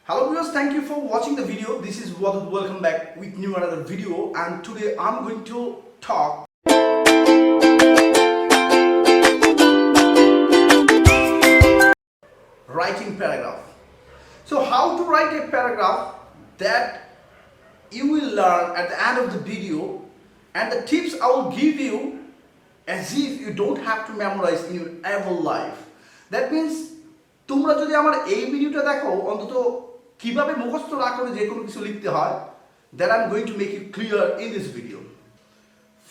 Hello viewers, thank you for watching the video. This is Wadud. Welcome back with new another video, and today I'm going to talk writing paragraph. So how to write a paragraph that you will learn at the end of the video, and the tips I will give you as if you don't have to memorize in your ever life. That means তোমরা যদি আমার এই ভিডিওটা দেখো অন্তত কিভাবে মুখস্থ না করে যে কোনো কিছু লিখতে হয়, that I'm going to make it clear in this video.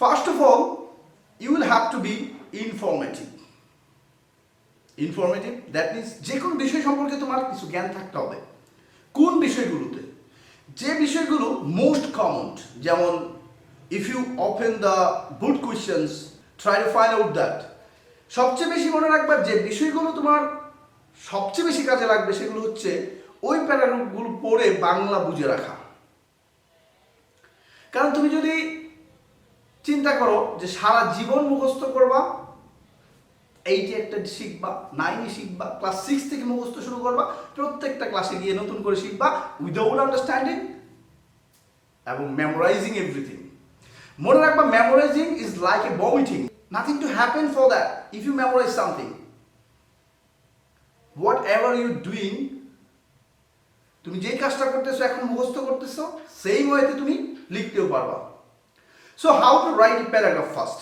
First of all, you will have to be informative. Informative, that means যে কোনো বিষয় সম্পর্কে তোমার কিছু জ্ঞান থাকতে হবে। কোন বিষয়গুলোতে? যে বিষয়গুলো মোস্ট কমন, যেমন if you open the board questions, try to find out that. সবচেয়ে বেশি মনে রাখবা যে বিষয়গুলো তোমার সবচেয়ে বেশি কাজে লাগবে সেগুলো হচ্ছে ওই প্যারাগ্রাফগুলো পড়ে বাংলা বুঝে রাখা। কারণ তুমি যদি চিন্তা করো যে সারা জীবন মুখস্থ করবা, 8 একটা শিখবা, 9 শিখবা, ক্লাস 6 থেকে মুখস্থ শুরু করবা, প্রত্যেকটা ক্লাসে গিয়ে নতুন করে শিখবা উইদাউট আন্ডারস্ট্যান্ডিং এবং মেমোরাইজিং এভরিথিং। মনে রাখবা memorising is like a vomiting, nothing to happen for that if you memorise something. whatever you doing, তুমি যে কাজটা করতেছো এখন মুখস্থ করতেছো, সেই ওয়েতে তুমি লিখতেও পারবা। So how to write a paragraph first?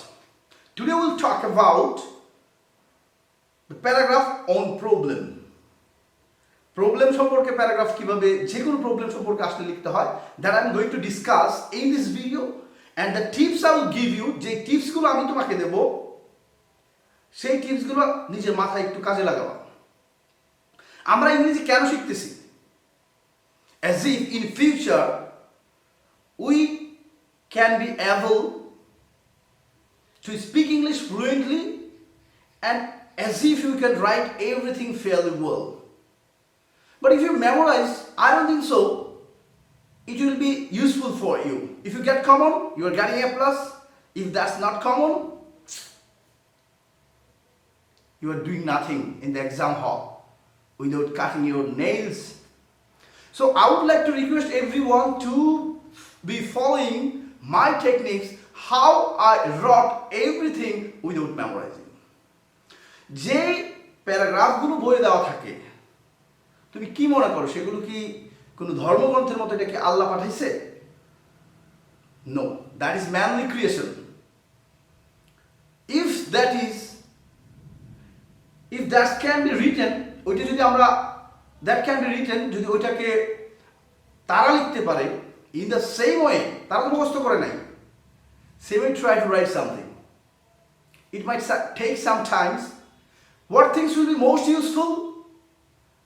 Today we'll talk about the paragraph on problem. Problem সম্পর্কে প্যারাগ্রাফ কিভাবে যে কোনো প্রবলেম সম্পর্কে আসলে লিখতে হয়, that I'm going to discuss in this video, and the tips I will give you, যে টিপসগুলো আমি তোমাকে দেব সেই টিপসগুলো নিজের মাথায় একটু কাজে লাগাবা। আমরা ইংরেজি কেন শিখতেছি? As if in future we can be able to speak English fluently, and as if you can write everything fairly well. But if you memorize, I don't think so it will be useful for you. If you get common, you are getting A+. If that's not common, you are doing nothing in the exam hall without cutting your nails. So I would like to request everyone to be following my techniques, how I wrote everything without memorizing. যে প্যারাগ্রাফগুলো বইয়ে দেওয়া থাকে, তুমি কি মনে করো সেগুলো কি কোনো ধর্মগ্রন্থের মতো এটাকে আল্লাহ পাঠাইছে? No, that is manly creation. If that can be written, ওইটা যদি আমরা that can be written, যদি ওইটাকে তারা লিখতে পারে in the same way, তারা তো মুখস্থ করে নাই, same way try to write something. It might take some time. What things will be most useful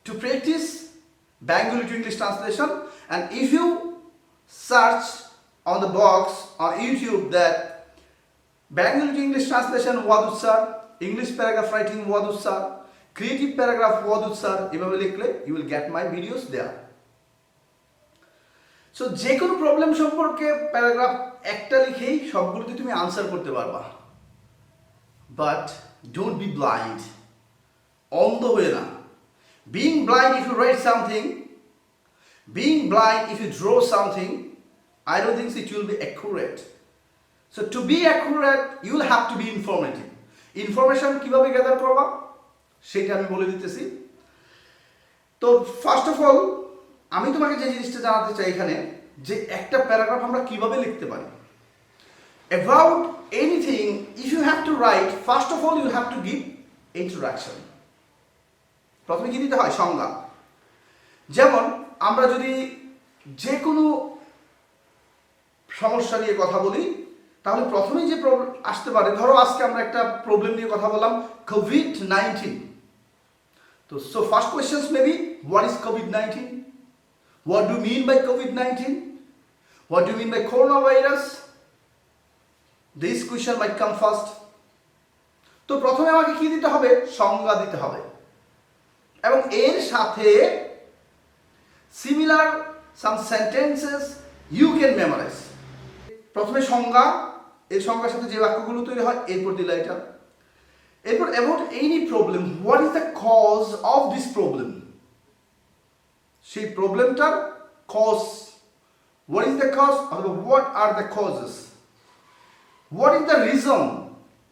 to practice? Bengali to English translation. And if you search on the box on YouTube that Bengali to English translation Wadud sir, English paragraph writing Wadud sir, creative paragraph Wadud sir, এভাবে লিখলে you will get my videos there. So যে কোনো problem সম্পর্কে paragraph একটা লিখেই সবগুলোতে তুমি answer করতে পারবা। But don't be blind. অন্ধ হয়ে না। Being blind if you write something, being blind if you draw something, I don't think it will be accurate. So to be accurate, you will have to be informative. Information কিভাবে gather করবা সেটা আমি বলে দিতেছি। তো first of all আমি তোমাকে যে জিনিসটা জানাতে চাই এখানে, যে একটা প্যারাগ্রাফ আমরা কিভাবে লিখতে পারি। About anything, if you have to write, first of all you have to give introduction. প্রথমে কি দিতে হয়? সংজ্ঞা। যেমন আমরা যদি যে কোনো সমস্যা নিয়ে কথা বলি, তাহলে প্রথমেই যে প্রবলেম আসতে পারে, ধরো আজকে আমরা একটা প্রবলেম নিয়ে কথা বললাম, COVID-19. তো so first questions may be, what is COVID-19? What do you mean by COVID-19? What do you mean by coronavirus? This question might come first. তো প্রথমে আমাকে কি দিতে হবে? সংজ্ঞা দিতে হবে, এবং এর সাথে similar some sentences you can memorise. প্রথমে সংজ্ঞা, এর সংজ্ঞার সাথে যে বাক্যগুলো তৈরি হয় এরপর দিলা এটা। এরপর about any problem, what is the cause of this problem. সেই প্রবলেমটার cause, what is the cause অথবা what are the causes, what is the reason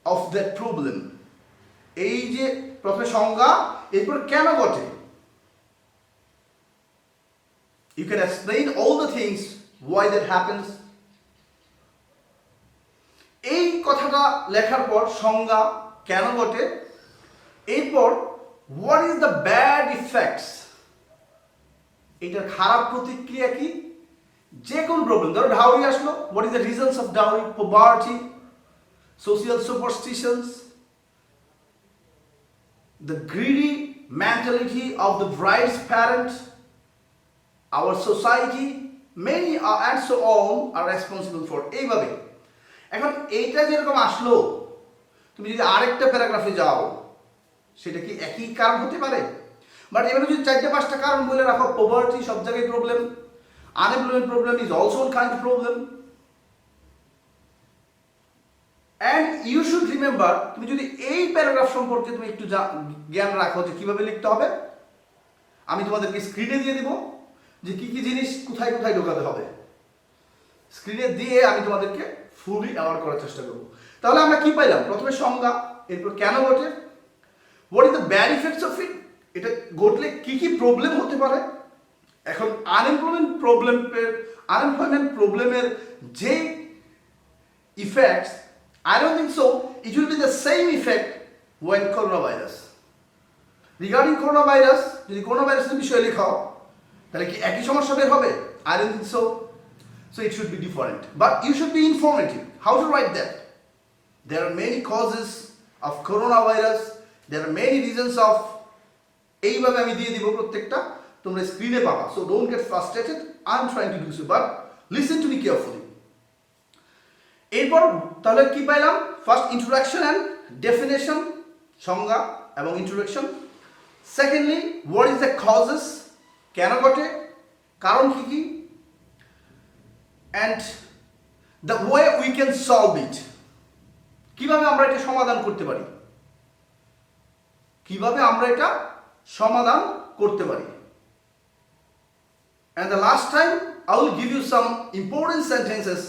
of that problem. এই যে প্রথমে সংজ্ঞা, এরপর কেন ঘটে। You can explain all the things why that happens. এই কথাটা লেখার পর সংজ্ঞা কেন ঘটে, এরপর what is the bad effects, এটার খারাপ প্রতিক্রিয়া কি। যে কোন প্রবলেম, ধরো ডাউরি আসলো, what is the reasons of dowry, poverty, social superstitions, the greedy mentality of the bride's parents, our society, many are and so on are responsible for। এইভাবে এখন এইটা যেরকম আসলো, তুমি যদি আরেকটা প্যারাগ্রাফে যাও সেটা কি একই কারণ হতে পারে, বাট এবারে যদি 4-5টা কারণ বলে রাখো, পভার্টি সব জায়গায় problem, unemployment problem is also one kind of problem, and you should remember, তুমি যদি এই প্যারাগ্রাফ সম্পর্কে তুমি একটু জ্ঞান রাখো যে কিভাবে লিখতে হবে, আমি তোমাদেরকে স্ক্রিনে দিয়ে দিব যে কি কি জিনিস কোথায় কোথায় ঢোকাতে হবে। স্ক্রিনে দিয়ে আমি তোমাদেরকে ফুলি অ্যাওয়ার করার চেষ্টা করব। তাহলে আমরা কি পাইলাম, প্রথমে সংজ্ঞা, এরপর কেন ঘটে, what is the bad effects of it, এটা ঘটলে কি কি প্রবলেম হতে পারে। এখন আনএমপ্লয়মেন্ট প্রবলেমের যে effects, I don't think so it will be the same effect when coronavirus. Regarding coronavirus, যদি coronavirus বিষয়ে লেখাও তাহলে কি একই সমস্যা বের হবে? I don't think so. So it should be different. But you should be informative. How to write that? There are many causes of coronavirus. There are many reasons of, এইভাবে আমি দিয়ে দিব প্রত্যেকটা, তোমরা স্ক্রিনে পাবা। So don't get frustrated. I'm trying to do so, but listen to me carefully. এরপর তাহলে কি পাইলাম, ফার্স্ট ইন্ট্রোডাকশন অ্যান্ড ডেফিনেশন, সংজ্ঞা এবং introduction. Secondly what is the causes, কেন ঘটে, কারণ কি কি, and the way we can solve it, কিভাবে আমরা এটা সমাধান করতে পারি, কিভাবে আমরা এটা সমাধান করতে পারি। And the last time I will give you some important sentences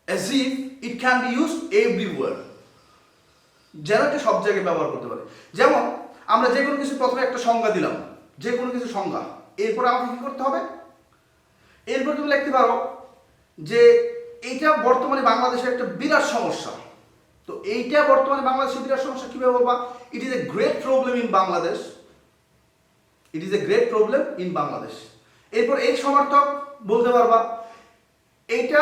as if it can be used everywhere, যেন এটা সব জায়গায় ব্যবহার করতে পারে। যেমন আমরা যে কোনো কিছু প্রথমে একটা সংজ্ঞা দিলাম, যে কোনো কিছু সংজ্ঞা, এরপর আমাকে কি করতে হবে, এরপর তুমি লিখতে পারো যে এইটা বর্তমানে বাংলাদেশের একটা বিরাট সমস্যা। তো এইটা বর্তমানে বাংলাদেশের বিরাট সমস্যা কিভাবে বলবা, it is a great problem in Bangladesh, it is a great problem in Bangladesh. এরপর এই সমার্থক বলতে পারবা এটা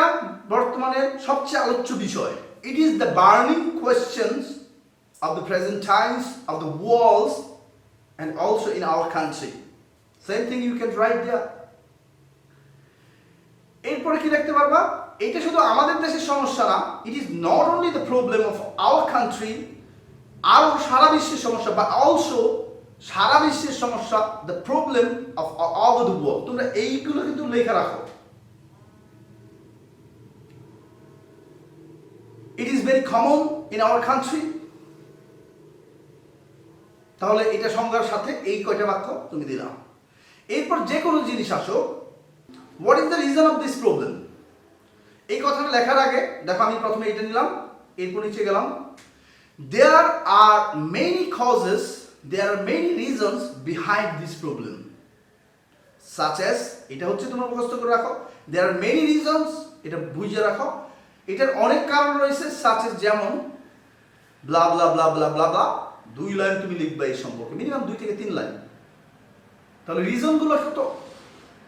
বর্তমানে সবচেয়ে আলোচ্য বিষয়, it is the burning questions of the present times of the world and also in our country. Same thing you can write there. এরপরে কি লিখতে পারবা, এটা শুধু আমাদের দেশের সমস্যা না, it is not only the problem of our country, আরও সারা বিশ্বের সমস্যা, বা অলসো সারা বিশ্বের সমস্যা, the problem of all the world. তোমরা এইগুলো কিন্তু লেখা রাখো। It is very common in our country. তাহলে এটা সংজ্ঞার সাথে এই কয়টা বাক্য তুমি দিলাম। এরপর যে কোনো জিনিস আসো, what is the reason of this problem, এই কথাটা লেখার আগে দেখো আমি প্রথমে এটা নিলাম, এরপর নিচে গেলাম, there are many causes, there are many reasons behind this problem, such as, এটা হচ্ছে তোমরা মুখস্থ করে রাখো, there are many reasons, এটা বুঝে রাখো, এটার অনেক কারণ রয়েছে, such as যেমন ব্লা ব্লা ব্লা ব্লা ব্লা ব্লা, 2 লাইন তুমি লিখবা এই সম্পর্কে, মিনিমাম 2 থেকে 3 লাইন। তাহলে রিজনগুলো তো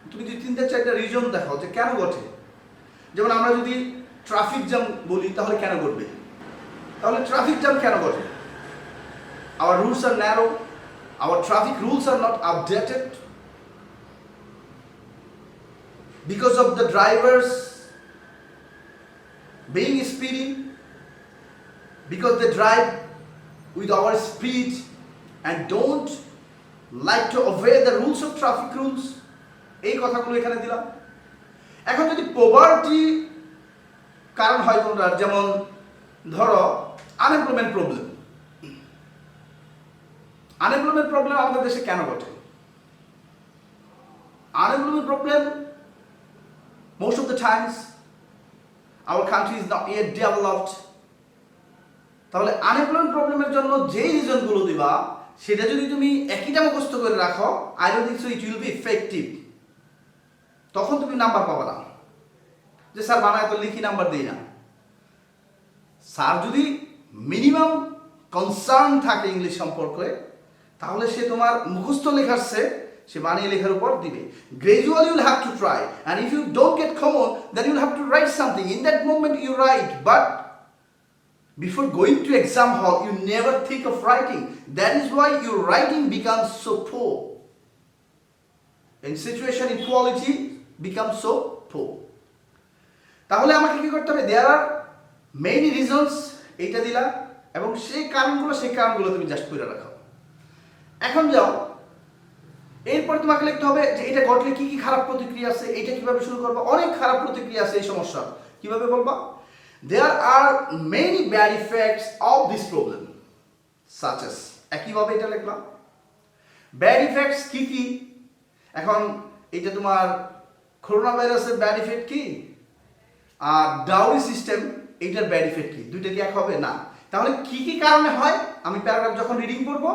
তুমি যদি 3-4টা রিজন দেখো যে কেন ঘটে। যেমন আমরা যদি ট্রাফিক জ্যাম বলি তাহলে কেন ঘটবে, তাহলে ট্রাফিক জ্যাম কেন ঘটে, our rules are narrow, our traffic rules are not updated because of the drivers being speedy, because they drive with our speed and don't like to obey the rules of traffic rules, এই কথাগুলো এখানে দিলাম। এখন যদি poverty কারণ হয় কোনটা, যেমন ধরো আনএমপ্লয়মেন্ট প্রবলেম, আনএমপ্লয়মেন্ট প্রবলেম আমাদের দেশে কেন ঘটে, unemployment problem, most of the times our country is not yet developed. তাহলে আনএমপ্লয়মেন্ট প্রবলেমের জন্য যেই রিজনগুলো দিবা সেটা যদি তুমি একইটা মুখস্থ করে রাখো, I don't think so it will be effective. তখন তুমি নাম্বার পাবা না, যে স্যার বানায় তো লিখি নাম্বার দিই না। স্যার যদি মিনিমাম কনসার্ন থাকে ইংলিশ সম্পর্কে, তাহলে সে তোমার মুখস্থ লেখার চেয়ে সে বানিয়ে লেখার উপর দিবে। Gradually you'll have to try, and if you don't get common then you'll have to write something. In that moment you write, but before going to exam hall you never think of writing. That is why your writing becomes so poor, and situation equality becomes so poor. তাহলে আমাকে কি করতে হবে? there are many reasons, এইটা দিলা, এবং সেই কারণগুলো তুমি জাস্ট করে রাখো। এখন যাও, এরপর তোমাকে লিখতে হবে যে এটা ঘটলে কি কি খারাপ প্রতিক্রিয়া আছে, এটা কিভাবে শুরু করবা। অনেক খারাপ প্রতিক্রিয়া আছে এই সমস্যা, কিভাবে বলবা? There are many bad effects of this problem, such as, একইভাবে এটা লিখলাম। ব্যাড ইফেক্টস কি কি? এখন এটা তোমার করোনা ভাইরাসের ব্যাড ইফেক্ট কি, আর ডাউরি সিস্টেম এইটার ব্যাড ইফেক্ট কি? দুইটা কি এক হবে? না। তাহলে কি কি কারণে হয়, আমি প্যারাগ্রাফ যখন রিডিং করবো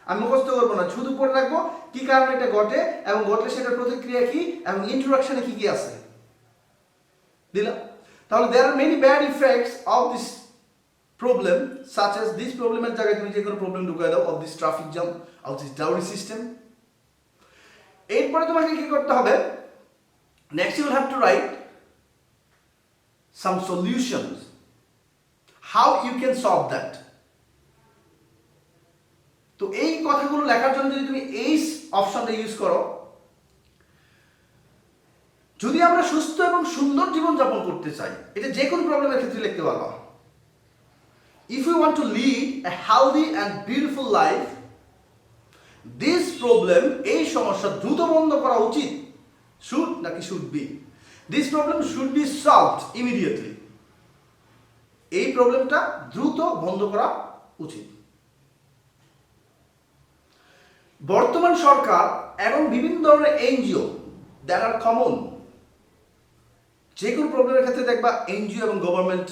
আমি মুখস্থ করবো না, শুধু পড়ে রাখবো কি কারণে এটা ঘটে, এবং ঘটলে সেটার প্রতিক্রিয়া কি, এবং ইন্ট্রোডাকশনে কি কি আছে দিলাম। তাহলে there are many bad effects of this problem, such as this problem এর জায়গায় তুমি যে কোনো প্রবলেম ঢুকায় দাও, of this traffic jam, of this dowry system। এরপরে তোমাকে কি করতে হবে? next you will have to write some solutions, how you can solve that। তো এই কথাগুলো লেখার জন্য যদি তুমি এই অপশনটা ইউজ করো, যদি আমরা সুস্থ এবং সুন্দর জীবন যাপন করতে চাই, এটা যে কোনো প্রবলেমের ক্ষেত্রে লিখতে পারবা। If you want to lead a healthy and beautiful life, this problem, এই সমস্যা দ্রুত বন্ধ করা উচিত। শুড নাকি should be? This problem should be solved immediately. এই প্রবলেমটা দ্রুত বন্ধ করা উচিত। বর্তমান সরকার এবং বিভিন্ন ধরনের এনজিও দ্যাট আর কমন, যে কোনো প্রবলেমের ক্ষেত্রে দেখবা এনজিও এবং গভর্নমেন্ট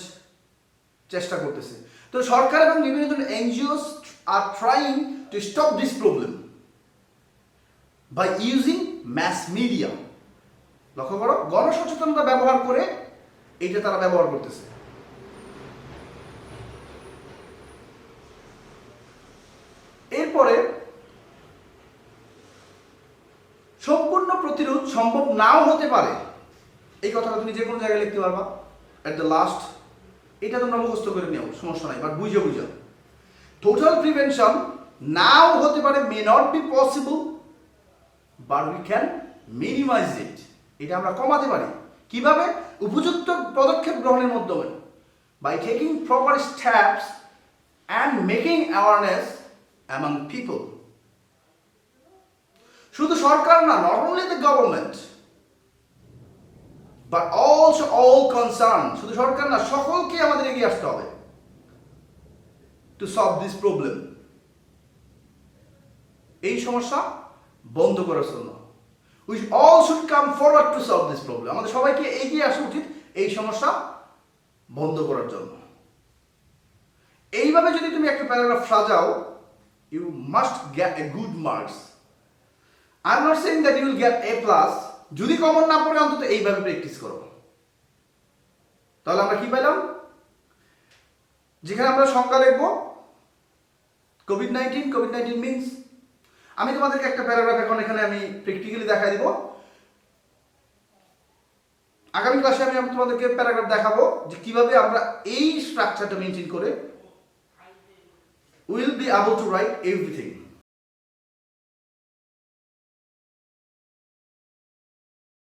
চেষ্টা করতেছে। তো সরকার এবং বিভিন্ন ধরনের এনজিওস আর trying to stop this problem by using mass media. লক্ষ্য করো, গণসচেতনতা ব্যবহার করে এইটা তারা ব্যবহার করতেছে। এরপরে সম্পূর্ণ প্রতিরোধ সম্ভব নাও হতে পারে, এই কথাটা তুমি যে কোনো জায়গায় লিখতে পারবা। এট দ্য লাস্ট এটা তোমরা মুখস্থ করে নিও, সমস্যা নাই, বাট বুঝে টোটাল প্রিভেনশন নাও হতে পারে, may not be possible, but we can minimise it. এটা আমরা কমাতে পারি কিভাবে? উপযুক্ত পদক্ষেপ গ্রহণের মাধ্যমে, by taking proper steps and making awareness among people. শুধু সরকার না, not only the government but also all concerned, শুধু সরকার না, সকলকে আমাদের এগিয়ে আসতে হবে to solve this problem, এই সমস্যা বন্ধ করার জন্য। we all should come forward to solve this problem, আমাদের সবাইকে এগিয়ে আসা উচিত এই সমস্যা বন্ধ করার জন্য। এইভাবে যদি তুমি একটা প্যারাগ্রাফ সাজাও, you must get a good marks. I'm not saying that you will get A+, যদি কমন না পড়ে অন্তত এইভাবে প্র্যাকটিস করো। তাহলে আমরা কি পেলাম? যেখানে আমরা সংজ্ঞা লিখবো কোভিড-19 মিনস, আমি তোমাদেরকে একটা প্যারাগ্রাফ এখন এখানে আমি প্র্যাকটিক্যালি দেখাই দিব। আগামী ক্লাসে আমি তোমাদেরকে প্যারাগ্রাফ দেখাবো যে কিভাবে আমরা এই স্ট্রাকচারটা মেনটেন করে will be able to right everything.